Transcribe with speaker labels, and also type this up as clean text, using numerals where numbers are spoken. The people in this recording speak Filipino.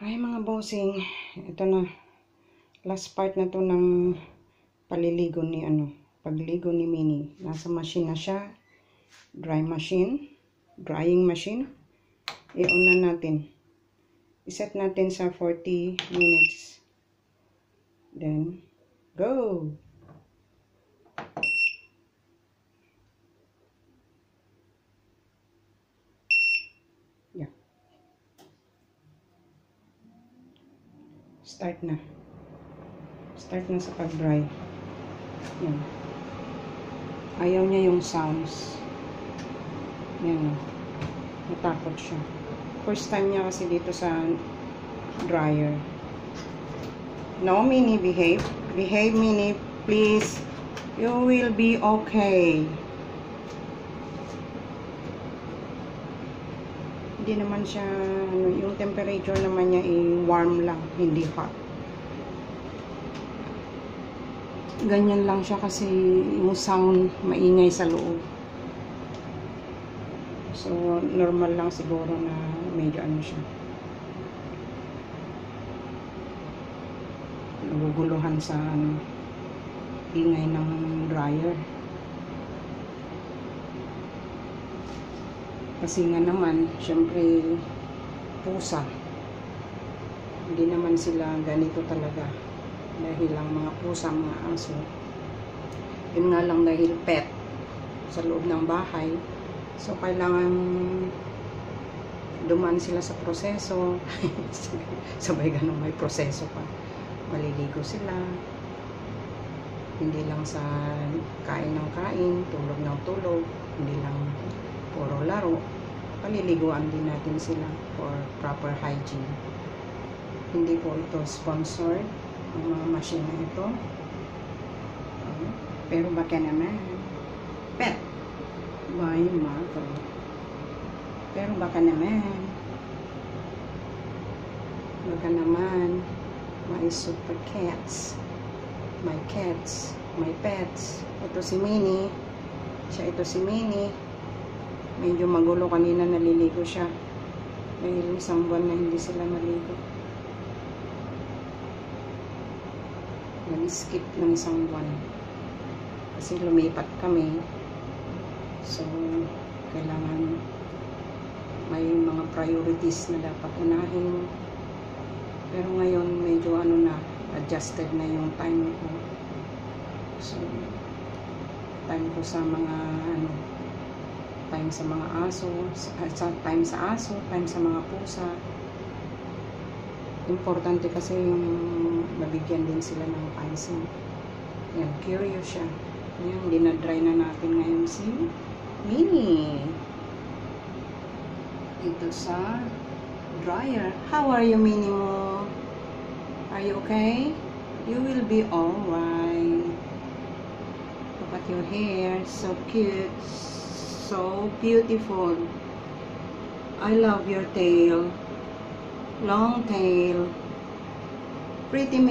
Speaker 1: Ay mga bossing, ito na. Last part na to ng paliligo ni pagligo ni Mini. Nasa machine na siya. Drying machine. I-on na natin. I-set natin sa 40 minutes. Then, go! Yeah. Start na sa pag-dry. Yan. Ayaw niya yung sounds. Yan. Natakot siya. First time niya kasi dito sa dryer. No, Mini, behave. Behave, Mini, please. You will be okay. Hindi naman siya, yung temperature naman niya warm lang, hindi hot. Ganyan lang siya kasi yung sound maingay sa loob. So, normal lang siguro na medyo siya. Naguguluhan sa ingay ng dryer. Kasi nga naman, syempre, pusa. Hindi naman sila ganito talaga. Dahil lang mga pusa, mga aso. Yun nga lang dahil pet sa loob ng bahay. So, kailangan dumaan sila sa proseso. Sabay ganun, may proseso pa. Maliligo sila. Hindi lang sa kain ng kain, tulog ng tulog. Hindi lang puro laro. Paliliguan din natin sila for proper hygiene. Hindi po ito sponsored, ang mga machine na ito. Pero baka naman, pet by Marco. Pero baka naman, my super cats, my cats, my pets. Ito si Mini. Ito si Mini. Medyo magulo kanina, naliligo siya. Dahil isang buwan na hindi sila naligo. Nag-skip ng isang buwan. Kasi lumipat kami. So, kailangan may mga priorities na dapat unahin. Pero ngayon, medyo adjusted na yung time ko. So, time ko sa mga time sa mga aso, time sa aso, time sa mga pusa. Importante kasi yung mabigyan din sila ng pansin. Yan, curious siya. Yan, dinadry na natin ngayon si Mini. Dito sa dryer. How are you, Mini mo? Are you okay? You will be alright. Look at your hair. So cute. So beautiful. I love your tail. Long tail. Pretty